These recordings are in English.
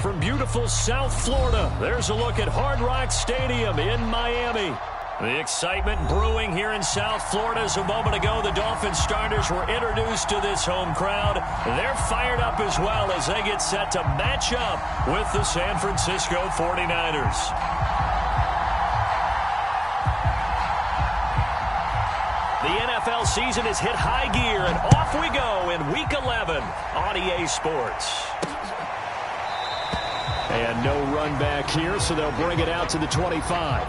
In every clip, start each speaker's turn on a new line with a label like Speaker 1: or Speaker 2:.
Speaker 1: from beautiful South Florida, there's a look at Hard Rock Stadium in Miami. The excitement brewing here in South Florida as a moment ago the Dolphins starters were introduced to this home crowd. They're fired up as well as they get set to match up with the San Francisco 49ers. The NFL season has hit high gear, and off we go in Week 11 on EA Sports. And no run back here, so they'll bring it out to the 25.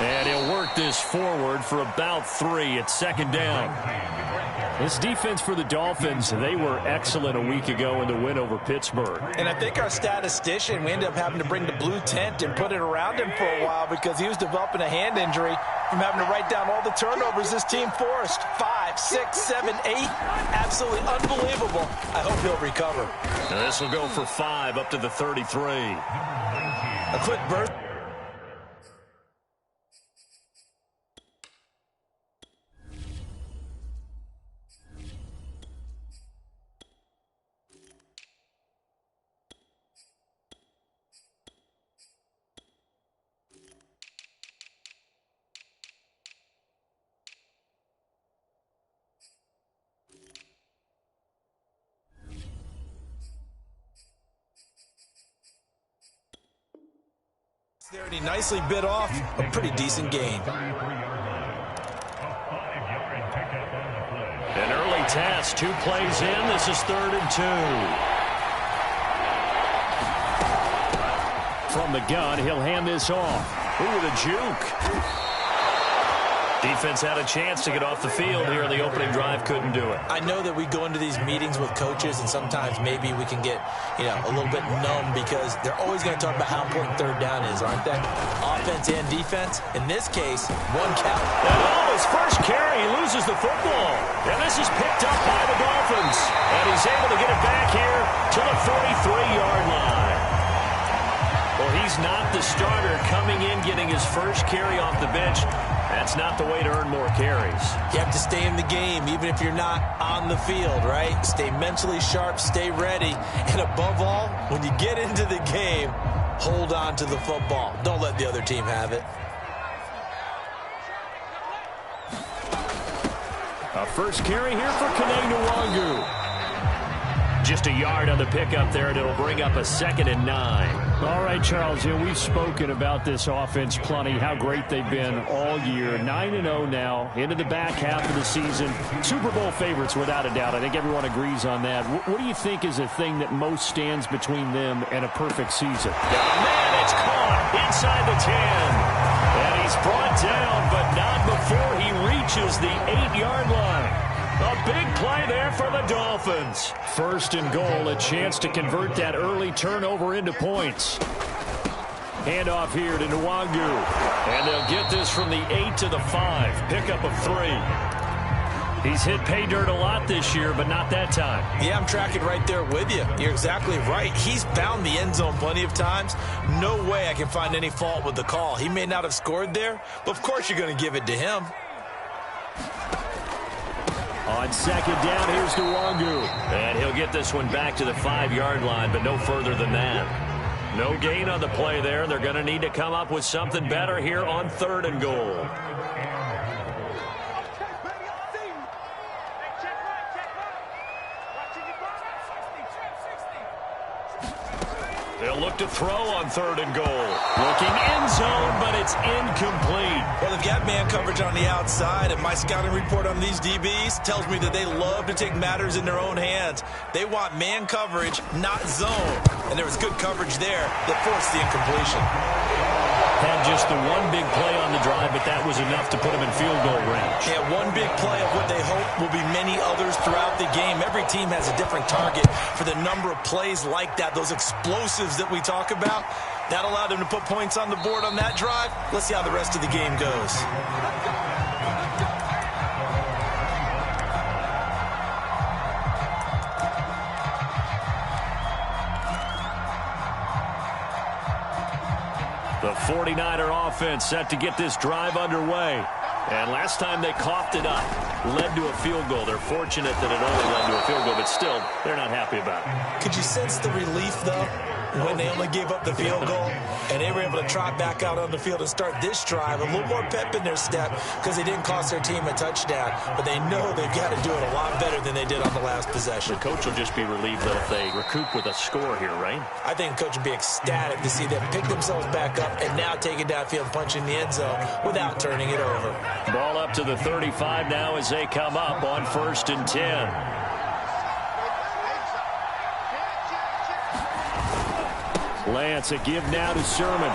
Speaker 1: And he'll work this forward for about 3 at second down. This defense for the Dolphins, they were excellent a week ago in the win over Pittsburgh.
Speaker 2: And I think our statistician, we ended up having to bring the blue tent and put it around him for a while because he was developing a hand injury from having to write down all the turnovers this team forced. 5, 6, 7, 8. Absolutely unbelievable. I hope he'll recover.
Speaker 1: Now this will go for 5 up to the 33.
Speaker 2: A quick burst. There, and he nicely bit off a pretty decent gain.
Speaker 1: An early test, 2 plays in. This is 3rd and 2. From the gun, he'll hand this off. Ooh, the juke. Defense had a chance to get off the field here in the opening drive, couldn't do it.
Speaker 2: I know that we go into these meetings with coaches, and sometimes maybe we can get, a little bit numb because they're always going to talk about how important 3rd down is, aren't they? Offense and defense. In this case, 1 count.
Speaker 1: Oh, his first carry, he loses the football. And this is picked up by the Dolphins. And he's able to get it back here to the 43-yard line. Well, he's not the starter coming in, getting his first carry off the bench. That's not the way to earn more carries.
Speaker 2: You have to stay in the game, even if you're not on the field, right? Stay mentally sharp, stay ready. And above all, when you get into the game, hold on to the football. Don't let the other team have it.
Speaker 1: A first carry here for Nwangu. Just a yard on the pickup there, and it'll bring up a 2nd and 9.
Speaker 3: All right, Charles, we've spoken about this offense plenty, how great they've been all year. 9-0 now, into the back half of the season. Super Bowl favorites, without a doubt. I think everyone agrees on that. What do you think is the thing that most stands between them and a perfect season?
Speaker 1: Oh, man, it's caught inside the 10. And he's brought down, but not before he reaches the 8-yard line. A big play there for the Dolphins.
Speaker 3: 1st and goal, a chance to convert that early turnover into points. Handoff here to Nwangu.
Speaker 1: And they'll get this from the 8 to the 5. Pickup of 3. He's hit pay dirt a lot this year, but not that time.
Speaker 2: Yeah, I'm tracking right there with you. You're exactly right. He's found the end zone plenty of times. No way I can find any fault with the call. He may not have scored there, but of course you're going to give it to him.
Speaker 1: On 2nd down, here's Nwangu. And he'll get this one back to the 5-yard line, but no further than that. No gain on the play there. They're going to need to come up with something better here on 3rd and goal. They'll look to throw on 3rd and goal. Looking end zone, but it's incomplete.
Speaker 2: Well, they've got man coverage on the outside, and my scouting report on these DBs tells me that they love to take matters in their own hands. They want man coverage, not zone. And there was good coverage there that forced the incompletion.
Speaker 1: Had just the one big play on the drive, but that was enough to put him in field goal range.
Speaker 2: Yeah, one big play of what they hope will be many others throughout the game. Every team has a different target for the number of plays like that, those explosives that we talk about. That allowed them to put points on the board on that drive. Let's see how the rest of the game goes.
Speaker 1: 49er offense set to get this drive underway. And last time they coughed it up, led to a field goal. They're fortunate that it only led to a field goal, but still, they're not happy about it.
Speaker 2: Could you sense the relief, though, when they only gave up the field goal and they were able to trot back out on the field and start this drive? A little more pep in their step because they didn't cost their team a touchdown, but they know they've got to do it a lot better than they did on the last possession.
Speaker 1: The coach will just be relieved, though, if they recoup with a score here, right?
Speaker 2: I think the coach would be ecstatic to see them pick themselves back up and now take it downfield, punch in the end zone without turning it over.
Speaker 1: Ball up to the 35 now as they come up on 1st and 10. Lance, a give now to Sermon.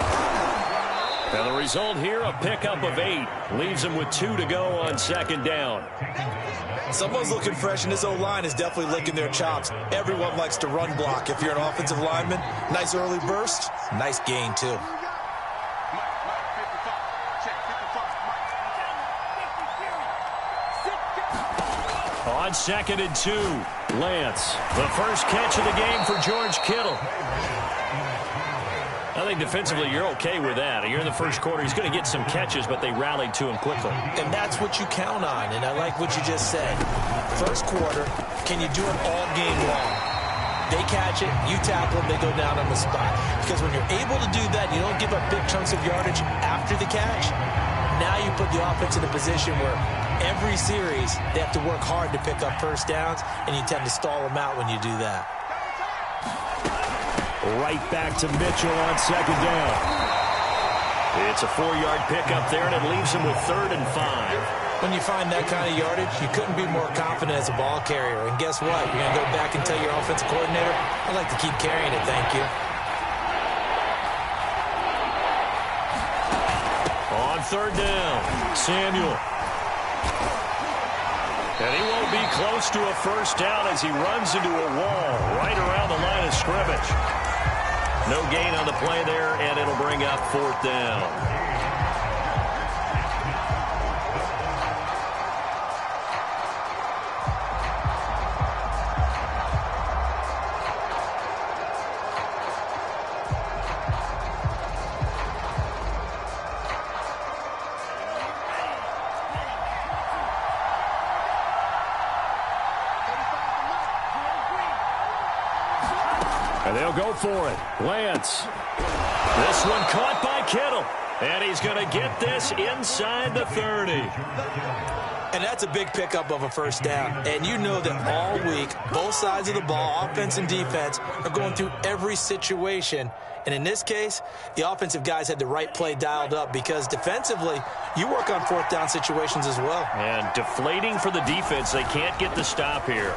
Speaker 1: And the result here, a pickup of 8. Leaves him with 2 to go on 2nd down.
Speaker 2: Someone's looking fresh, and this O-line is definitely licking their chops. Everyone likes to run block. If you're an offensive lineman, nice early burst, nice gain, too.
Speaker 1: On 2nd and 2, Lance. The first catch of the game for George Kittle. I think defensively you're okay with that. You're in the first quarter. He's going to get some catches, but they rallied to him quickly.
Speaker 2: And that's what you count on, and I like what you just said. First quarter, can you do it all game long? They catch it, you tackle them, they go down on the spot. Because when you're able to do that, you don't give up big chunks of yardage after the catch. Now you put the offense in a position where every series they have to work hard to pick up first downs, and you tend to stall them out when you do that.
Speaker 3: Right back to Mitchell on 2nd down.
Speaker 1: It's a 4-yard pickup there, and it leaves him with 3rd and 5.
Speaker 2: When you find that kind of yardage, you couldn't be more confident as a ball carrier. And guess what? You're going to go back and tell your offensive coordinator, I'd like to keep carrying it, thank you.
Speaker 1: On 3rd down, Samuel. And he won't be close to a first down as he runs into a wall right around the line of scrimmage. No gain on the play there, and it'll bring up 4th down. And they'll go for it. Lance. This one caught by Kittle. And he's going to get this inside the 30.
Speaker 2: And that's a big pickup of a first down. And you know that all week, both sides of the ball, offense and defense, are going through every situation. And in this case, the offensive guys had the right play dialed up because defensively, you work on 4th down situations as well.
Speaker 1: And deflating for the defense. They can't get the stop here.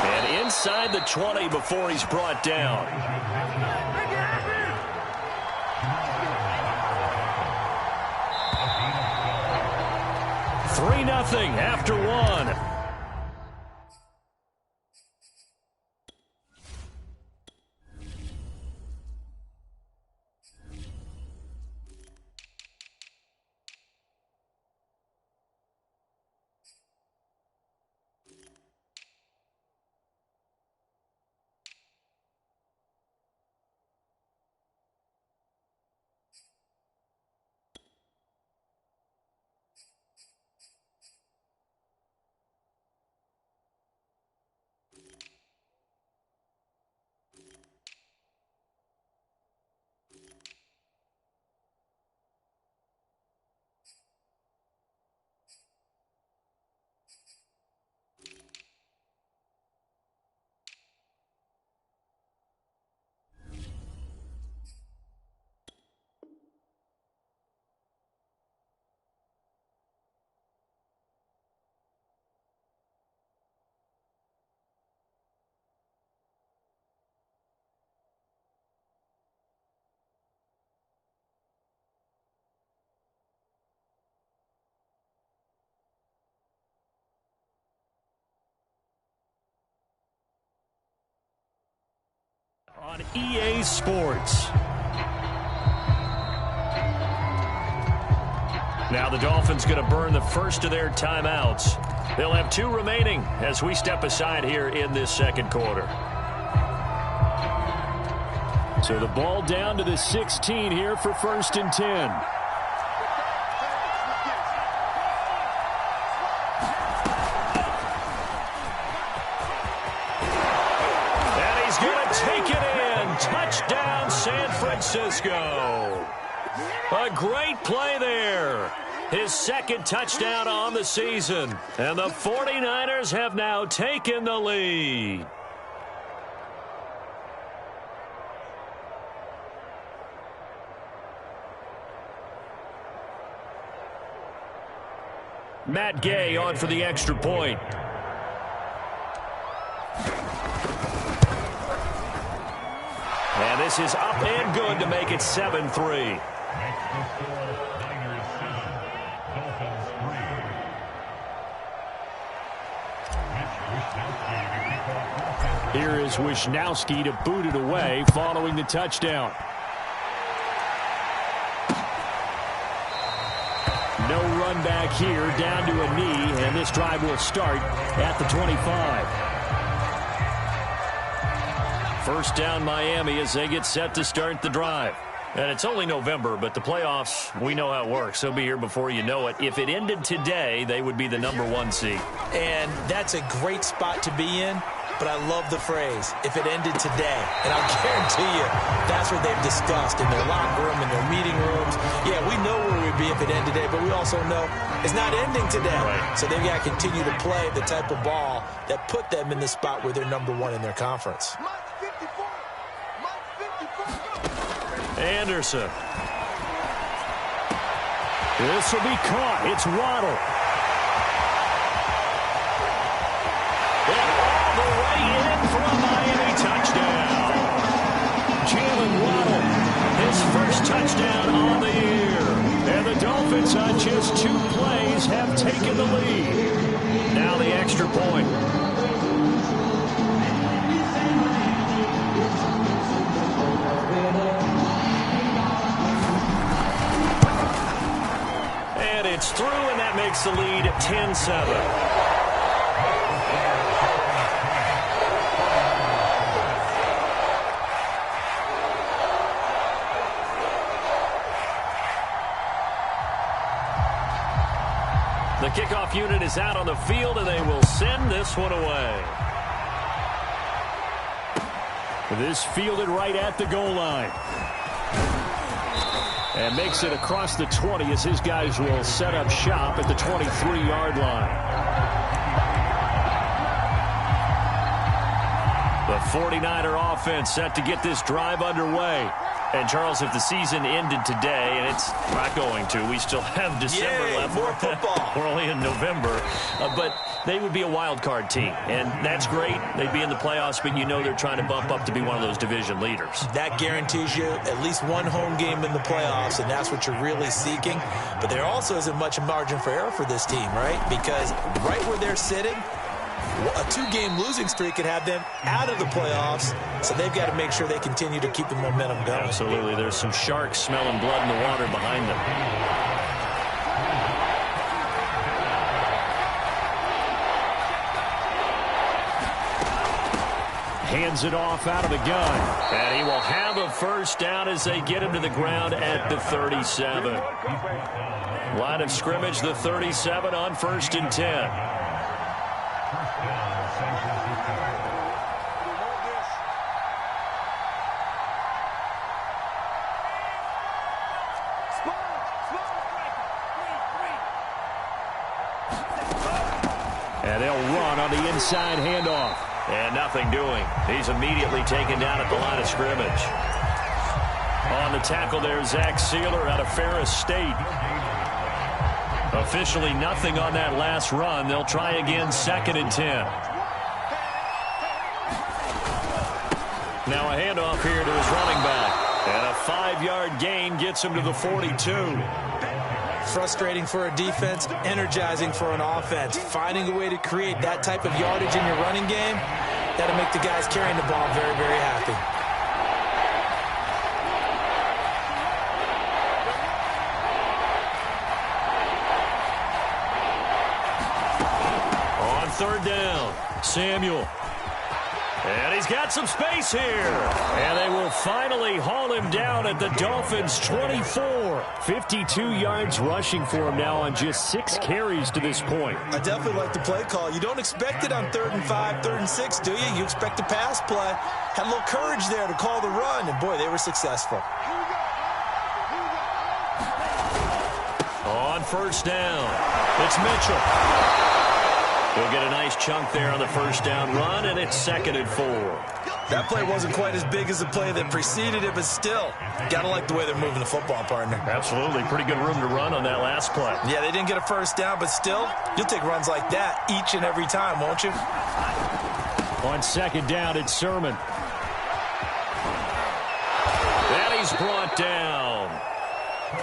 Speaker 1: And inside the 20 before he's brought down. 3-0 after 1. On EA Sports. Now the Dolphins going to burn the first of their timeouts. They'll have 2 remaining as we step aside here in this second quarter.
Speaker 3: So the ball down to the 16 here for 1st and 10.
Speaker 1: And he's going to take it in. Touchdown, San Francisco. A great play there. His 2nd touchdown on the season. And the 49ers have now taken the lead. Matt Gay on for the extra point. And this is up and good to make it 7-3.
Speaker 3: Here is Wisnowski to boot it away following the touchdown. No run back here, down to a knee, and this drive will start at the 25.
Speaker 1: First down Miami as they get set to start the drive. And it's only November, but the playoffs, we know how it works. They'll be here before you know it. If it ended today, they would be the #1 seed.
Speaker 2: And that's a great spot to be in. But I love the phrase, if it ended today. And I'll guarantee you, that's what they've discussed in their locker room, in their meeting rooms. Yeah, we know where we'd be if it ended today, but we also know it's not ending today.
Speaker 1: Right.
Speaker 2: So they've got to continue to play the type of ball that put them in the spot where they're #1 in their conference.
Speaker 1: Anderson.
Speaker 3: This will be caught. It's Waddle.
Speaker 1: The way in for a Miami touchdown. Jalen Waddle, his first touchdown on the year.
Speaker 3: And the Dolphins on just 2 plays have taken the lead.
Speaker 1: Now the extra point. And it's through, and that makes the lead 10-7. The kickoff unit is out on the field, and they will send this one away.
Speaker 3: This fielded right at the goal line. And makes it across the 20 as his guys will set up shop at the 23-yard line.
Speaker 1: The 49er offense set to get this drive underway. And, Charles, if the season ended today, and it's not going to, we still have December left.
Speaker 2: More football.
Speaker 1: We're only in November. But they would be a wild card team. And that's great. They'd be in the playoffs, but you know they're trying to bump up to be one of those division leaders.
Speaker 2: That guarantees you at least one home game in the playoffs, and that's what you're really seeking. But there also isn't much margin for error for this team, right? Because right where they're sitting, a 2-game losing streak could have them out of the playoffs, so they've got to make sure they continue to keep the momentum going.
Speaker 1: Absolutely. There's some sharks smelling blood in the water behind them.
Speaker 3: Hands it off out of the gun.
Speaker 1: And he will have a first down as they get him to the ground at the 37. Line of scrimmage, the 37 on 1st and 10.
Speaker 3: And they'll run on the inside handoff.
Speaker 1: And nothing doing. He's immediately taken down at the line of scrimmage. On the tackle there, Zach Sealer out of Ferris State. Officially nothing on that last run. They'll try again 2nd and 10. Now a handoff here to his running back. And a 5-yard gain gets him to the 42.
Speaker 2: Frustrating for a defense, energizing for an offense. Finding a way to create that type of yardage in your running game, that'll make the guys carrying the ball very, very happy.
Speaker 1: On 3rd down, Samuel. And he's got some space here. And they will finally haul him down at the Dolphins' 24. 52 yards rushing for him now on just 6 carries to this point.
Speaker 2: I definitely like the play call. You don't expect it on 3rd and 5, 3rd and 6, do you? You expect a pass play. Had a little courage there to call the run, and boy, they were successful.
Speaker 1: On 1st down, it's Mitchell. He'll get a nice chunk there on the 1st down run, and it's 2nd and 4.
Speaker 2: That play wasn't quite as big as the play that preceded it, but still, gotta like the way they're moving the football, partner.
Speaker 1: Absolutely. Pretty good room to run on that last play.
Speaker 2: Yeah, they didn't get a 1st down, but still, you'll take runs like that each and every time, won't you?
Speaker 3: On 2nd down, it's Sermon.
Speaker 1: And he's brought down.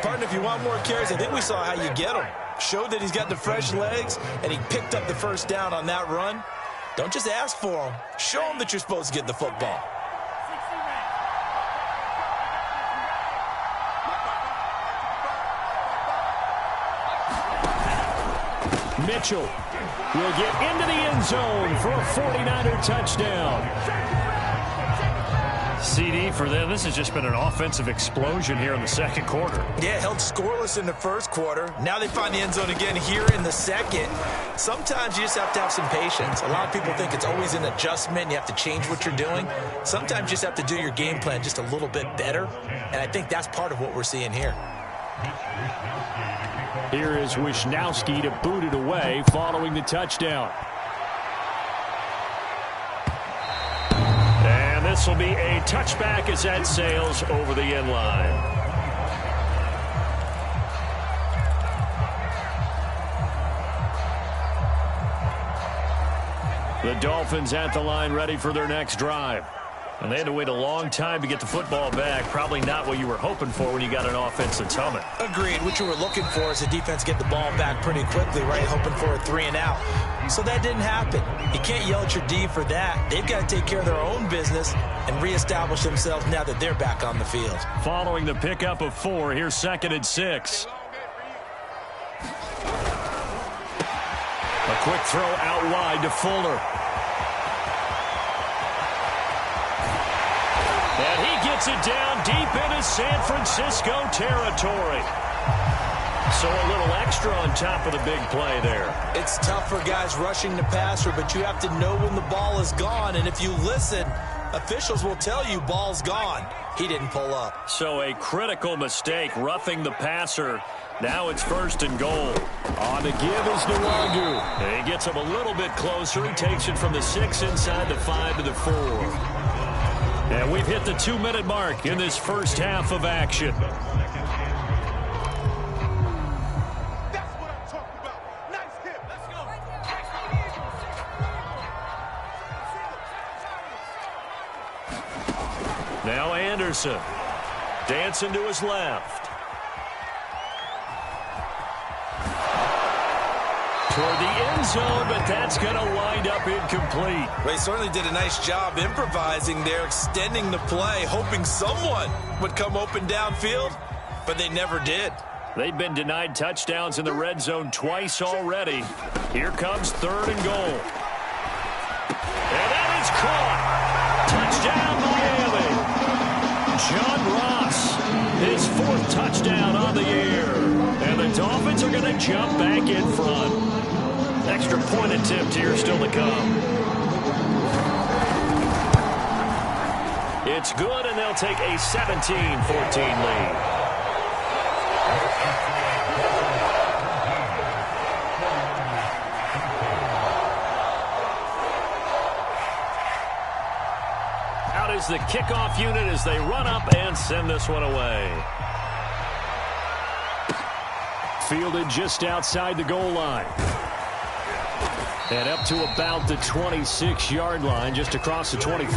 Speaker 2: Partner, if you want more carries, I think we saw how you get them. Showed that he's got the fresh legs, and he picked up the 1st down on that run. Don't just ask for him. Show him that you're supposed to get the football.
Speaker 3: Mitchell will get into the end zone for a 49er touchdown.
Speaker 1: CD for them. This has just been an offensive explosion here in the 2nd quarter.
Speaker 2: Yeah, held scoreless in the 1st quarter. Now they find the end zone again here in the 2nd. Sometimes you just have to have some patience. A lot of people think it's always an adjustment. You have to change what you're doing. Sometimes you just have to do your game plan just a little bit better. And I think that's part of what we're seeing here.
Speaker 3: Here is Wisnowski to boot it away following the touchdown.
Speaker 1: This will be a touchback as that sails over the end line. The Dolphins at the line ready for their next drive. And they had to wait a long time to get the football back. Probably not what you were hoping for when you got an offense that's humming.
Speaker 2: Agreed. What you were looking for is the defense get the ball back pretty quickly, right? Hoping for a 3 and out. So that didn't happen. You can't yell at your D for that. They've got to take care of their own business and reestablish themselves now that they're back on the field.
Speaker 1: Following the pickup of 4, here's 2nd and 6. A quick throw out wide to Fuller. And he gets it down deep into San Francisco territory. So a little extra on top of the big play there.
Speaker 2: It's tough for guys rushing the passer, but you have to know when the ball is gone. And if you listen, officials will tell you ball's gone. He didn't pull up.
Speaker 1: So a critical mistake, roughing the passer. Now it's 1st and goal.
Speaker 3: On the give is Nwangu.
Speaker 1: And he gets him a little bit closer. He takes it from the 6 inside the 5 to the 4. And we've hit the 2-minute mark in this first half of action.
Speaker 4: That's what I'm talking about. Nice hit. Let's go.
Speaker 1: Now Anderson. Dancing to his left. Toward the end zone, but that's going to wind up incomplete.
Speaker 2: They certainly did a nice job improvising there, extending the play, hoping someone would come open downfield, but they never did.
Speaker 1: They've been denied touchdowns in the red zone twice already. Here comes 3rd and goal. And that is caught. Touchdown, Miami. John Ross, his 4th touchdown on the year. And the Dolphins are going to jump back in front. Extra point attempt here still to come. It's good, and they'll take a 17-14 lead. Out is the kickoff unit as they run up and send this one away.
Speaker 3: Fielded just outside the goal line. And up to about the 26-yard line, just across the 25.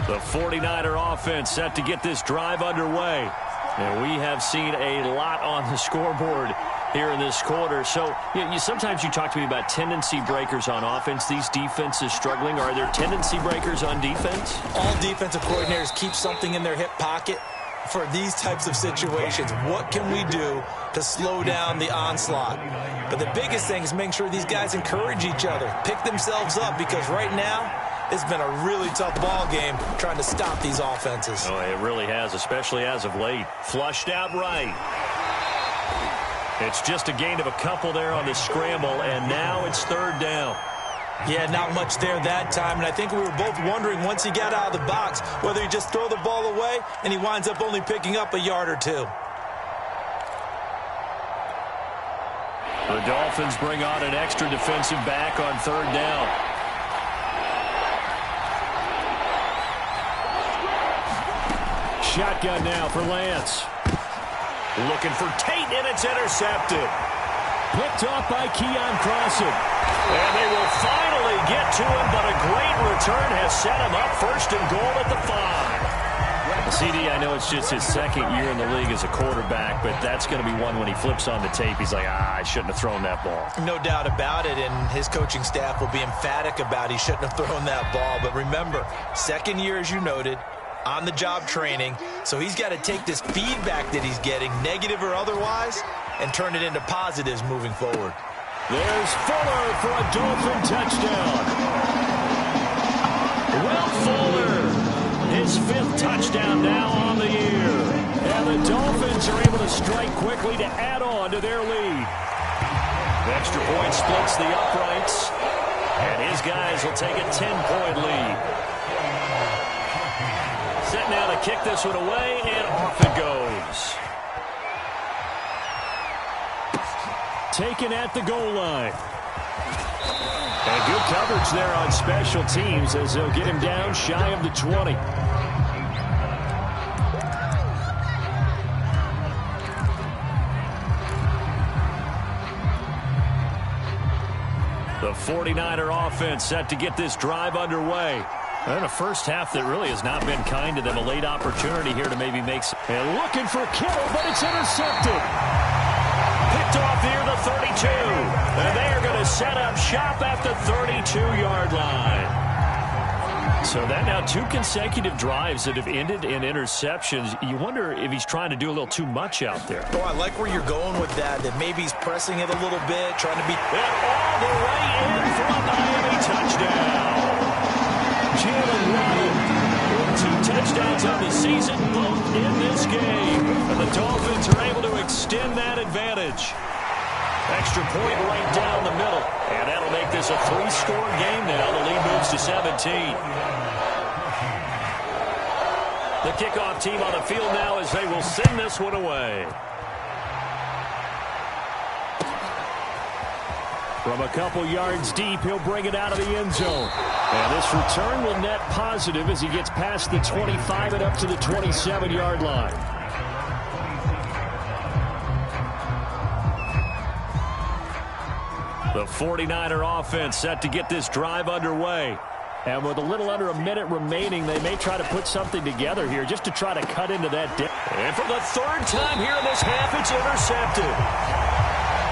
Speaker 1: The 49er offense set to get this drive underway. And we have seen a lot on the scoreboard here in this quarter. So sometimes you talk to me about tendency breakers on offense. These defenses struggling. Are there tendency breakers on defense?
Speaker 2: All defensive coordinators keep something in their hip pocket. for these types of situations. What can we do to slow down the onslaught? But the biggest thing is making sure these guys encourage each other, pick themselves up, because right now it's been a really tough ball game trying to stop these offenses.
Speaker 1: Oh, it really has, especially as of late. Flushed out right. It's just a gain of a couple there on the scramble, and now it's third down.
Speaker 2: Yeah, not much there that time, and I think we were both wondering once he got out of the box whether he just throw the ball away and he winds up only picking up a yard or two.
Speaker 1: The Dolphins bring on an extra defensive back on third down.
Speaker 3: Shotgun now for Lance.
Speaker 1: Looking for Tate, and it's intercepted.
Speaker 3: Picked off by Keon Crossan.
Speaker 1: And they will finally get to him, but a great return has set him up first and goal at the 5.
Speaker 3: CD, I know it's just his second year in the league as a quarterback, but that's going to be one when he flips on the tape. He's like, I shouldn't have thrown that ball.
Speaker 2: No doubt about it, and his coaching staff will be emphatic about he shouldn't have thrown that ball. But remember, second year, as you noted, on-the-job training, so he's got to take this feedback that he's getting, negative or otherwise, and turn it into positives moving forward.
Speaker 3: There's Fuller for a Dolphin touchdown. Will Fuller, his 5th touchdown now on the year. And the Dolphins are able to strike quickly to add on to their lead.
Speaker 1: The extra point splits the uprights, and his guys will take a 10-point lead. Set now to kick this one away, and off it goes.
Speaker 3: Taken at the goal line. And good coverage there on special teams as they'll get him down shy of the 20.
Speaker 1: The 49er offense set to get this drive underway. And a first half that really has not been kind to them. A late opportunity here to maybe make some...
Speaker 3: And looking for Kittle, but it's intercepted.
Speaker 1: Picked off near the 32. And they are going to set up shop at the 32-yard line. So that now 2 consecutive drives that have ended in interceptions. You wonder if he's trying to do a little too much out there.
Speaker 2: Oh, I like where you're going with that maybe he's pressing it a little bit, trying to be...
Speaker 1: And all the way in for a Miami touchdown. Jalen Waddle with 2 touchdowns on the season, both in this game. And the Dolphins are able to extend that advantage. Extra point right down the middle. And that'll make this a 3-score game now. The lead moves to 17. The kickoff team on the field now as they will send this one away.
Speaker 3: From a couple yards deep, he'll bring it out of the end zone. And this return will net positive as he gets past the 25 and up to the 27-yard line.
Speaker 1: The 49er offense set to get this drive underway.
Speaker 3: And with a little under a minute remaining, they may try to put something together here just to try to cut into that dip.
Speaker 1: And for the 3rd time here in this half, it's intercepted.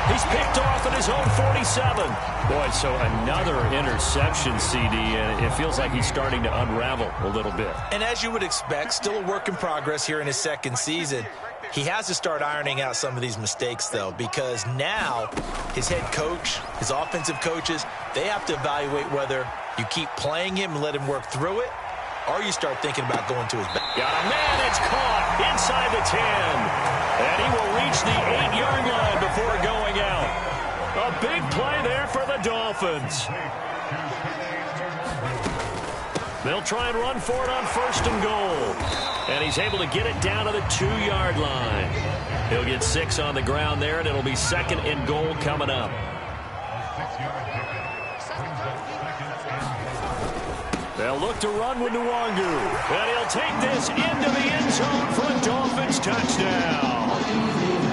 Speaker 1: He's picked off at his own 47.
Speaker 3: Boy, so another interception, CD, and it feels like he's starting to unravel a little bit.
Speaker 2: And as you would expect, still a work in progress here in his second season. He has to start ironing out some of these mistakes, though, because now his head coach, his offensive coaches, they have to evaluate whether you keep playing him and let him work through it, or you start thinking about going to his back.
Speaker 1: Got a man, it's caught inside the 10. And he will reach the 8-yard line before going out. A big play there for the Dolphins. They'll try and run for it on 1st and goal. And he's able to get it down to the 2-yard line. He'll get 6 on the ground there, and it'll be 2nd and goal coming up. They'll look to run with Nwangu. And he'll take this into the end zone for a Dolphins touchdown.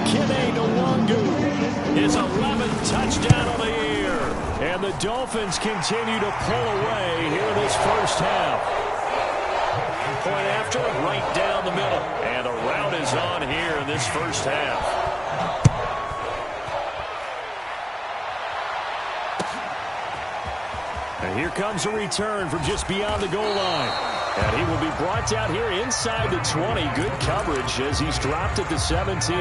Speaker 3: Kene Nwangu,
Speaker 1: His 11th touchdown of the year.
Speaker 3: and the Dolphins continue to pull away here in this first half.
Speaker 1: Point after, right down the middle. And a rout is on here in this first half.
Speaker 3: And here comes a return from just beyond the goal line. And He will be brought down here inside the 20. Good coverage as he's dropped at the 17.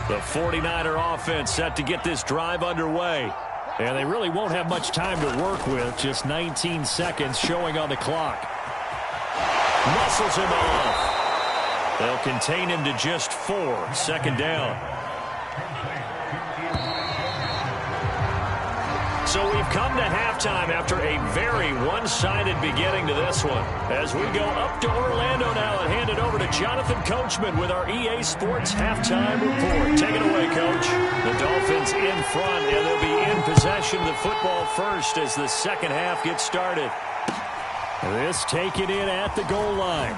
Speaker 3: The 49er offense set to get this drive underway. And they really won't have much time to work with. Just 19 seconds showing on the clock. Muscles him off. They'll contain him to just 4. Second down. So we've come to halftime after a very one-sided beginning to this one. As we go up to Orlando now and hand it over to Jonathan Coachman with our EA Sports Halftime Report. Take it away, Coach. The Dolphins in front, and they'll be in possession of the football first as the second half gets started. This taken in at the goal line.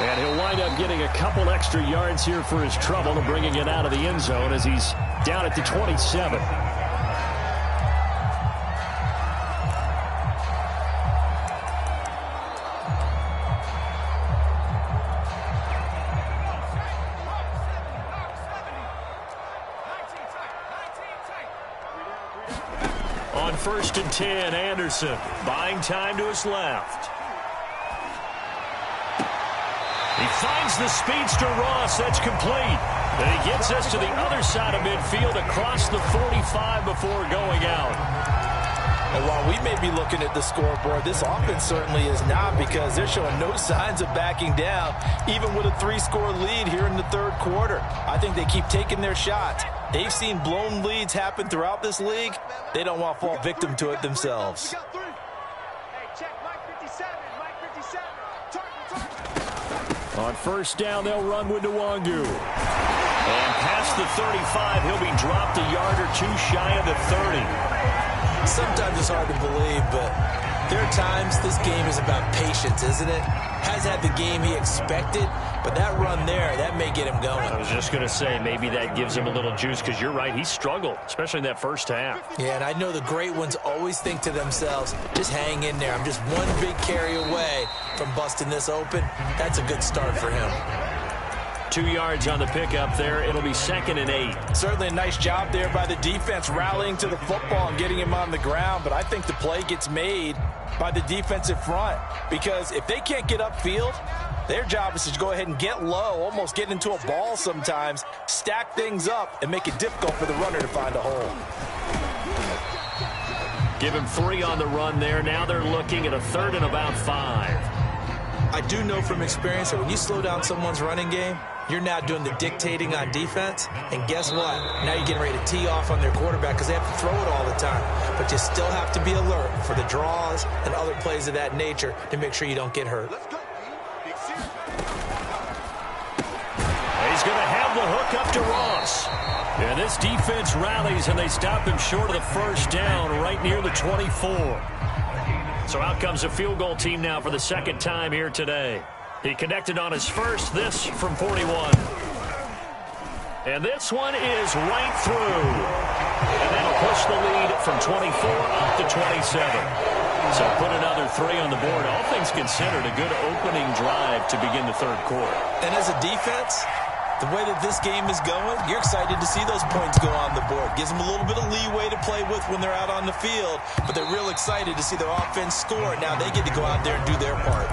Speaker 3: And he'll wind up getting a couple extra yards here for his trouble and bringing it out of the end zone as he's down at the 27. On 1st and 10, Anderson buying time to his left. He finds the speedster Ross. That's complete. And he gets us to the other side of midfield across the 45 before going out.
Speaker 2: And while we may be looking at the scoreboard, this offense certainly is not, because they're showing no signs of backing down, even with a 3-score lead here in the third quarter. I think they keep taking their shots. They've seen blown leads happen throughout this league. They don't want to fall victim to it themselves.
Speaker 3: On 1st down, they'll run with Nwangu. And past the 35, he'll be dropped a yard or two shy of the 30.
Speaker 2: Sometimes it's hard to believe, but there are times this game is about patience, isn't it? Has had the game he expected, but that run there, that may get him going.
Speaker 3: I was just going to say, maybe that gives him a little juice, because you're right, he struggled, especially in that first half.
Speaker 2: Yeah, and I know the great ones always think to themselves, just hang in there. I'm just one big carry away from busting this open. That's a good start for him.
Speaker 3: 2 yards on the pickup there. It'll be 2nd and 8.
Speaker 2: Certainly a nice job there by the defense, rallying to the football and getting him on the ground. But I think the play gets made by the defensive front, because if they can't get upfield, their job is to go ahead and get low, almost get into a ball sometimes, stack things up, and make it difficult for the runner to find a hole.
Speaker 3: Give him 3 on the run there. Now they're looking at a 3rd and about 5.
Speaker 2: I do know from experience that when you slow down someone's running game, you're now doing the dictating on defense. And guess what? Now you're getting ready to tee off on their quarterback, because they have to throw it all the time. But you still have to be alert for the draws and other plays of that nature to make sure you don't get hurt.
Speaker 3: He's going to have the hook up to Ross. And this defense rallies, and they stop him short of the first down right near the 24. So out comes a field goal team now for the second time here today. He connected on his first, this from 41. And this one is right through. And that'll push the lead from 24 up to 27. So put another 3 on the board. All things considered, a good opening drive to begin the third quarter.
Speaker 2: And as a defense, the way that this game is going, you're excited to see those points go on the board. Gives them a little bit of leeway to play with when they're out on the field, but they're real excited to see their offense score. Now they get to go out there and do their part.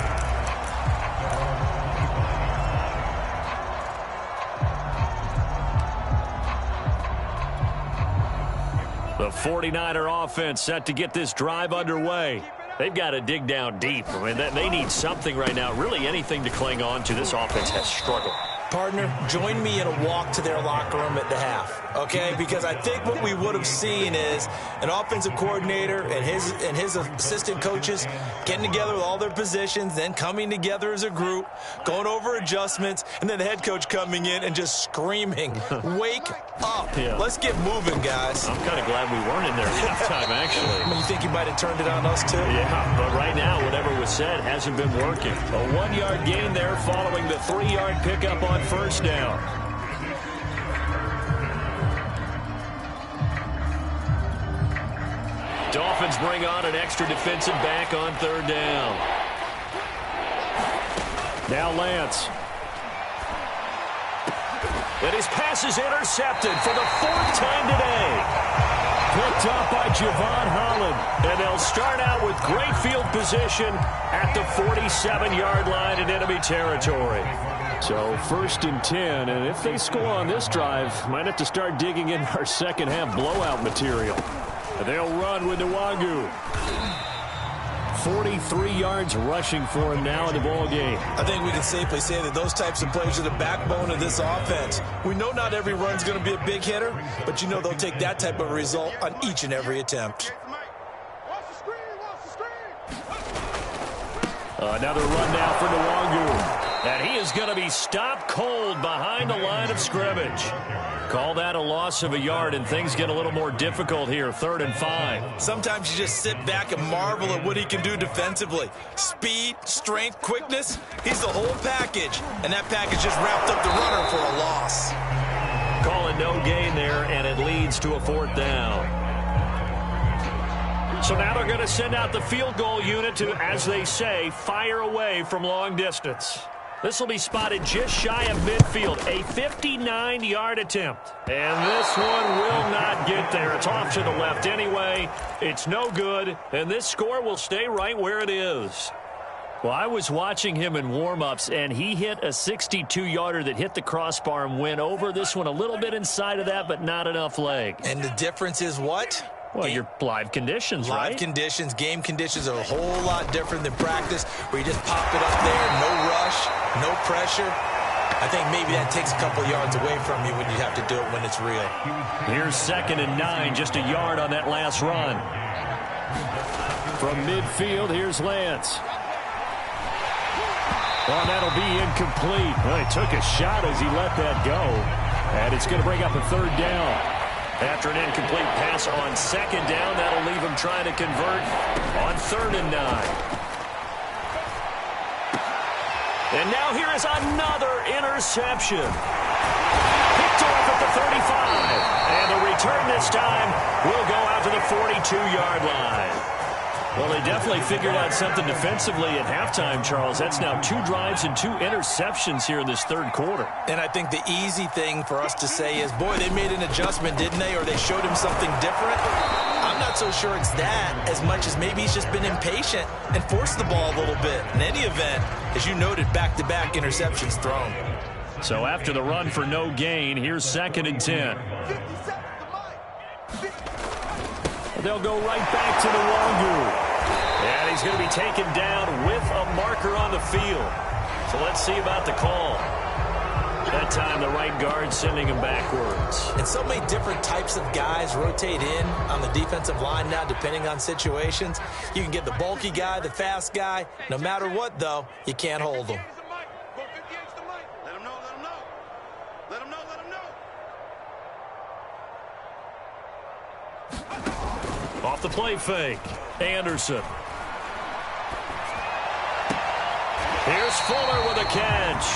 Speaker 3: The 49er offense set to get this drive underway. They've got to dig down deep. I mean, they need something right now, really anything to cling on to. This offense has struggled.
Speaker 2: Partner, join me in a walk to their locker room at the half, okay? Because I think what we would have seen is an offensive coordinator and his assistant coaches getting together with all their positions, then coming together as a group, going over adjustments, and then the head coach coming in and just screaming, wake up. Yeah. Let's get moving, guys.
Speaker 3: I'm kind of glad we weren't in there at halftime, actually.
Speaker 2: I mean, you think you might have turned it on us, too?
Speaker 3: Yeah, but right now, whatever was said hasn't been working. A 1-yard gain there following the 3-yard pickup on first down. Dolphins bring on an extra defensive back on third down. Now Lance. And his pass is intercepted for the 4th time today.
Speaker 1: picked up by Javon Holland. And they'll start out with great field position at the 47-yard line in enemy territory.
Speaker 3: So 1st and 10, and if they score on this drive, might have to start digging in our second half blowout material. They'll run with Nwangu. 43 yards rushing for him now in the ball game.
Speaker 2: I think we can safely say that those types of plays are the backbone of this offense. We know not every run's going to be a big hitter, but you know they'll take that type of result on each and every attempt.
Speaker 1: Another run now for Nwangu. And he is going to be stopped cold behind the line of scrimmage. Call that a loss of a yard, and things get a little more difficult here. 3rd and 5.
Speaker 2: Sometimes you just sit back and marvel at what he can do defensively. Speed, strength, quickness. He's the whole package. And that package just wrapped up the runner for a loss.
Speaker 1: Call it no gain there, and it leads to a 4th down. So now they're going to send out the field goal unit to, as they say, fire away from long distance. This will be spotted just shy of midfield, a 59-yard attempt. And this one will not get there. It's off to the left anyway. It's no good, and this score will stay right where it is. Well, I was watching him in warm-ups, and he hit a 62-yarder that hit the crossbar and went over. This one a little bit inside of that, but not enough leg.
Speaker 2: And the difference is what?
Speaker 1: Well, your live conditions, right?
Speaker 2: Live conditions, game conditions are a whole lot different than practice, where you just pop it up there, no rush, no pressure. I think maybe that takes a couple yards away from you when you have to do it when it's real.
Speaker 1: Here's 2nd and 9, just a yard on that last run.
Speaker 3: From midfield, here's Lance. Well, that'll be incomplete. Well, he took a shot as he let that go. And it's going to bring up a 3rd down.
Speaker 1: After an incomplete pass on 2nd down, that'll leave him trying to convert on 3rd and 9. And now here is another interception. Picked off at the 35. And the return this time will go out to the 42-yard line. Well, they definitely figured out something defensively at halftime, Charles. That's now 2 drives and 2 interceptions here in this 3rd quarter.
Speaker 2: And I think the easy thing for us to say is, boy, they made an adjustment, didn't they? Or they showed him something different. I'm not so sure it's that as much as maybe he's just been impatient and forced the ball a little bit. In any event, as you noted, back-to-back interceptions thrown.
Speaker 1: So after the run for no gain, here's 2nd and 10. They'll go right back to Nwangu. And he's going to be taken down with a marker on the field. So let's see about the call. That time the right guard sending him backwards.
Speaker 2: And so many different types of guys rotate in on the defensive line now, depending on situations. You can get the bulky guy, the fast guy. No matter what, though, you can't hold them.
Speaker 4: Let him know, let him know. Let him know, let him know.
Speaker 1: Off the play fake, Anderson. Here's Fuller with a catch.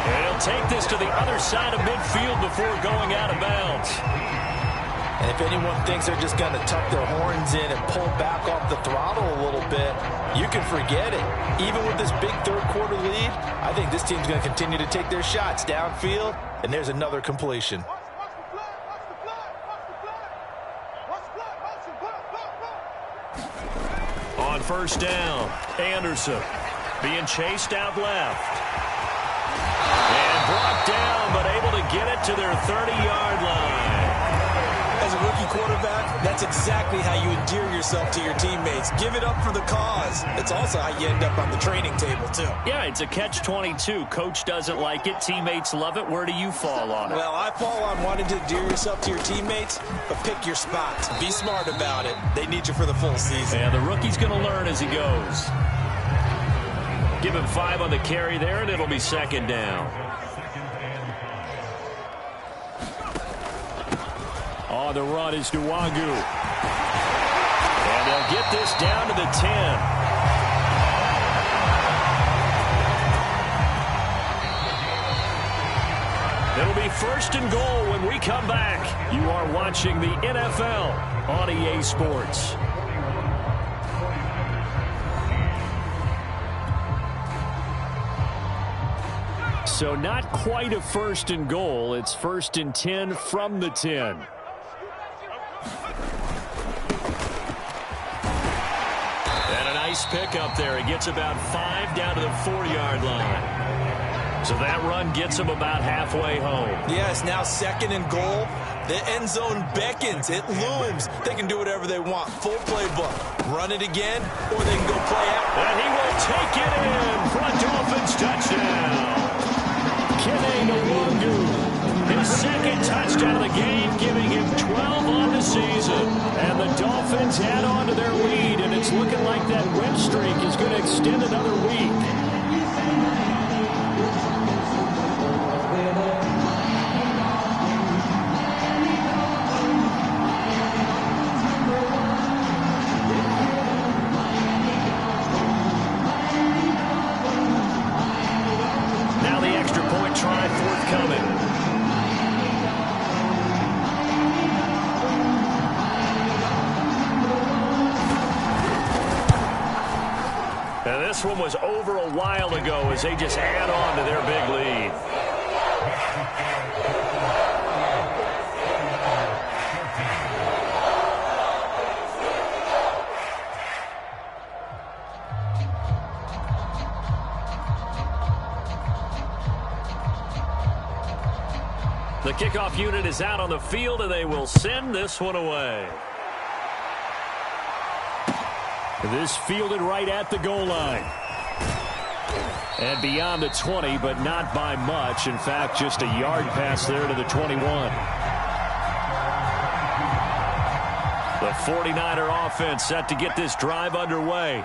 Speaker 1: And he'll take this to the other side of midfield before going out of bounds.
Speaker 2: And if anyone thinks they're just going to tuck their horns in and pull back off the throttle a little bit, you can forget it. Even with this big 3rd quarter lead, I think this team's going to continue to take their shots downfield, and there's another completion.
Speaker 1: On 1st down, Anderson being chased out left. And brought down, but able to get it to their 30-yard line.
Speaker 2: As a rookie quarterback, that's exactly how you endear yourself to your teammates. Give it up for the cause. It's also how you end up on the training table, too.
Speaker 1: Yeah, it's a catch-22. Coach doesn't like it. Teammates love it. Where do you fall on it?
Speaker 2: Well, I fall on wanting to endear yourself to your teammates, but pick your spots. Be smart about it. They need you for the full season.
Speaker 1: Yeah, the rookie's going to learn as he goes. Give him 5 on the carry there, and it'll be 2nd down. On the run is Nwangu. And they'll get this down to the 10. It'll be 1st and goal when we come back. You are watching the NFL on EA Sports. So not quite a 1st and goal. It's 1st and 10 from the 10. Nice pickup there. He gets about 5 down to the 4-yard line. So that run gets him about halfway home.
Speaker 2: Yes, now 2nd and goal. The end zone beckons. It looms. They can do whatever they want. Full playbook. Run it again, or they can go play out.
Speaker 1: And he will take it in for a Dolphins touchdown. Kene Nwangwu, his 2nd touchdown of the game, giving him 12 on the season. And the Dolphins add on to their lead, and it's looking like that win streak is going to extend another week. Try forthcoming. And this one was over a while ago as they just add on to their big lead. The kickoff unit is out on the field, and they will send this one away. This fielded right at the goal line. And beyond the 20, but not by much. In fact, just a yard pass there to the 21. The 49er offense set to get this drive underway.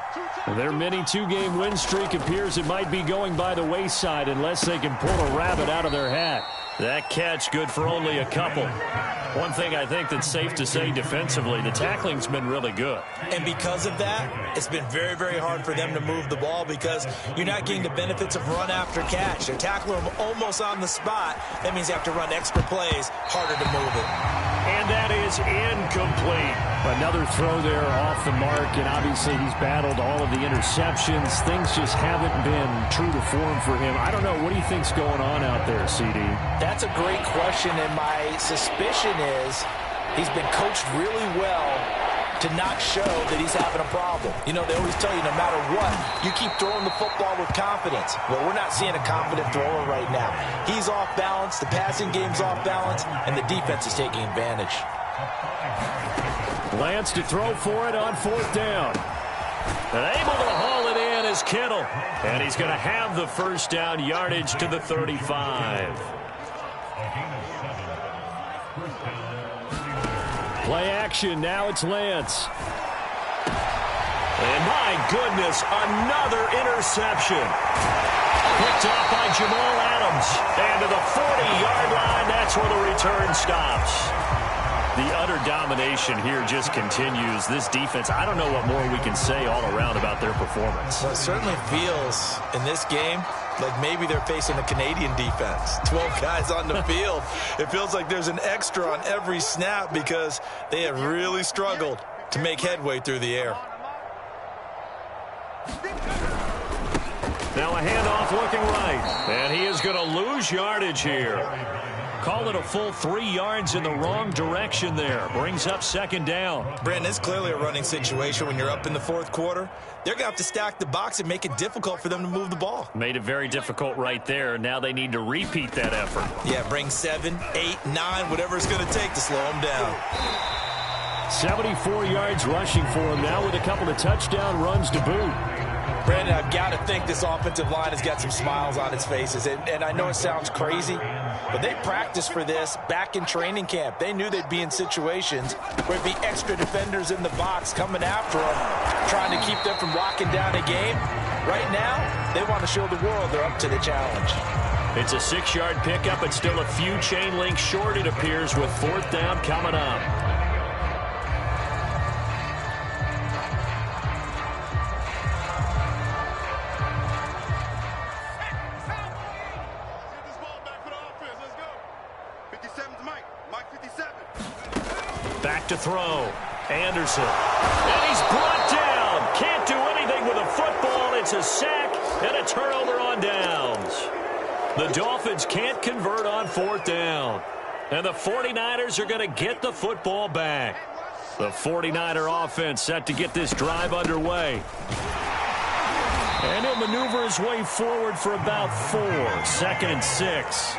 Speaker 1: Their mini 2-game win streak appears it might be going by the wayside unless they can pull a rabbit out of their hat. That catch good for only a couple. One thing I think that's safe to say defensively, the tackling's been really good.
Speaker 2: And because of that, it's been very, very hard for them to move the ball because you're not getting the benefits of run after catch. They're tackling them almost on the spot. That means you have to run extra plays, harder to move it.
Speaker 1: And that is incomplete.
Speaker 3: Another throw there off the mark, and obviously he's battled all of the interceptions. Things just haven't been true to form for him. I don't know. What do you think's going on out there, CD?
Speaker 2: That's a great question, and my suspicion is he's been coached really well to not show that he's having a problem. You know, they always tell you no matter what, you keep throwing the football with confidence. Well, we're not seeing a confident thrower right now. He's off balance, the passing game's off balance, and the defense is taking advantage.
Speaker 3: Lance to throw for it on 4th down.
Speaker 1: And able to haul it in is Kittle. And he's going to have the first down yardage to the 35.
Speaker 3: Play action. Now it's Lance.
Speaker 1: And my goodness, another interception. Picked off by Jamal Adams. And to the 40-yard line, that's where the return stops. The utter domination here just continues. This defense, I don't know what more we can say all around about their performance.
Speaker 2: Well, it certainly feels in this game like maybe they're facing a Canadian defense. 12 guys on the field. It feels like there's an extra on every snap because they have really struggled to make headway through the air.
Speaker 1: Now a handoff looking right. And he is going to lose yardage here. Call it a full 3 yards in the wrong direction there. Brings up 2nd down.
Speaker 2: Brandon, it's clearly a running situation when you're up in the 4th quarter. They're going to have to stack the box and make it difficult for them to move the ball.
Speaker 1: Made it very difficult right there. Now they need to repeat that effort.
Speaker 2: Yeah, bring 7, 8, 9, whatever it's going to take to slow them down.
Speaker 3: 74 yards rushing for him now with a couple of touchdown runs to boot.
Speaker 2: Brandon, I've got to think this offensive line has got some smiles on its faces. And I know it sounds crazy, but they practiced for this back in training camp. They knew they'd be in situations where there'd be extra defenders in the box coming after them, trying to keep them from locking down a game. Right now, they want to show the world they're up to the challenge.
Speaker 1: It's a 6-yard pickup, and still a few chain links short, it appears, with 4th down coming up. Back to throw. Anderson. And he's brought down. Can't do anything with a football. It's a sack and a turnover on downs. The Dolphins can't convert on 4th down. And the 49ers are going to get the football back. The 49er offense set to get this drive underway. And he'll maneuver his way forward for about 4. 2nd and 6.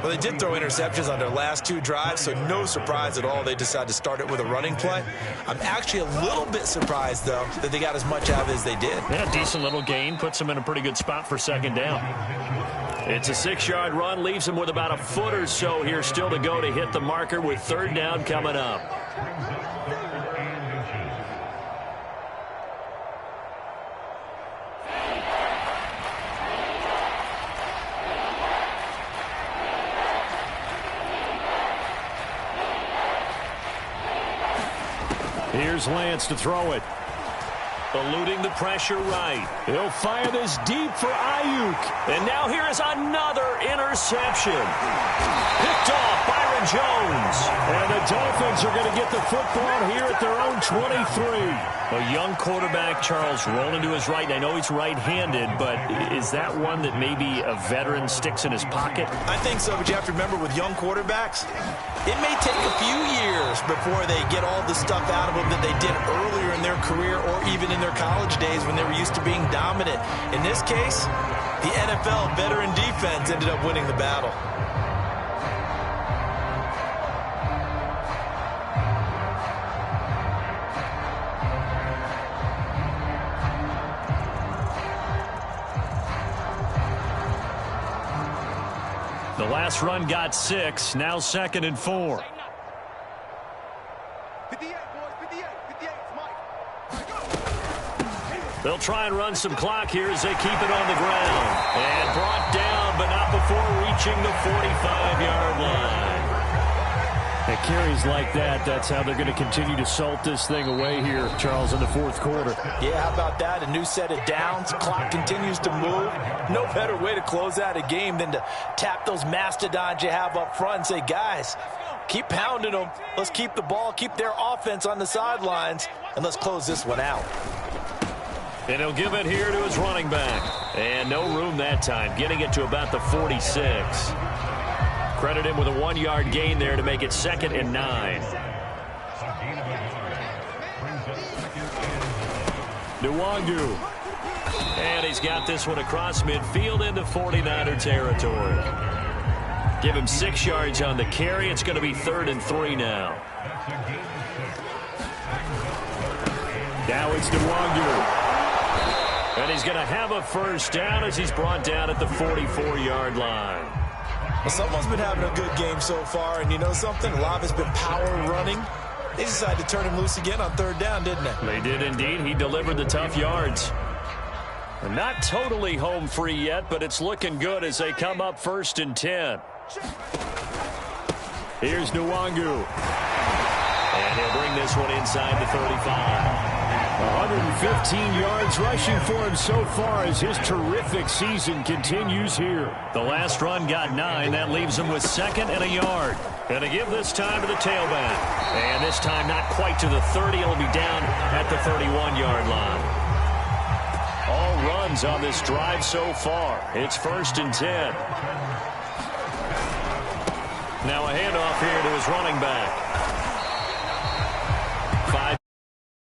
Speaker 2: Well, they did throw interceptions on their last 2 drives, so no surprise at all they decided to start it with a running play. I'm actually a little bit surprised, though, that they got as much out of it as they did.
Speaker 1: Yeah, decent little gain. Puts them in a pretty good spot for 2nd down. It's a 6-yard run. Leaves them with about a foot or so here still to go to hit the marker with 3rd down coming up. Here's Lance to throw it. Eluding the pressure right. He'll fire this deep for Ayuk. And now here is another interception. Picked off Byron Jones.
Speaker 3: And the Dolphins are going to get the football here at their own 23.
Speaker 1: A young quarterback, Charles, rolling to his right. And I know he's right-handed, but is that one that maybe a veteran sticks in his pocket?
Speaker 2: I think so, but you have to remember with young quarterbacks, it may take a few years before they get all the stuff out of them that they did earlier in their career or even in their college days when they were used to being dominant. In this case, the NFL veteran defense ended up winning the battle.
Speaker 1: The last run got 6. Now 2nd and 4.
Speaker 4: 58, boys, 58, 58, Mike.
Speaker 1: They'll try and run some clock here as they keep it on the ground. And brought down, but not before reaching the 45-yard line.
Speaker 3: At carries like that, that's how they're going to continue to salt this thing away here, Charles, in the 4th quarter.
Speaker 2: Yeah, how about that? A new set of downs. Clock continues to move. No better way to close out a game than to tap those mastodons you have up front and say, guys, keep pounding them. Let's keep the ball, keep their offense on the sidelines, and let's close this one out.
Speaker 1: And he'll give it here to his running back. And no room that time, getting it to about the 46. Credit him with a 1-yard gain there to make it 2nd and 9. Nwangu. And he's got this one across midfield into 49er territory. Give him 6 yards on the carry. It's going to be 3rd and 3 now.
Speaker 3: Now it's Nwangu.
Speaker 1: And he's going to have a 1st down as he's brought down at the 44-yard line.
Speaker 2: Well, someone's been having a good game so far, and you know something? A lot has been power running. They decided to turn him loose again on 3rd down, didn't they?
Speaker 1: They did indeed. He delivered the tough yards. Not totally home free yet, but it's looking good as they come up 1st and 10.
Speaker 3: Here's Nwangu.
Speaker 1: And he'll bring this one inside the 35.
Speaker 3: 115 yards rushing for him so far as his terrific season continues here.
Speaker 1: The last run got 9. That leaves him with 2nd and a yard. Going to give this time to the tailback. And this time not quite to the 30. It'll be down at the 31-yard line. All runs on this drive so far. It's 1st and 10. Now a handoff here to his running back.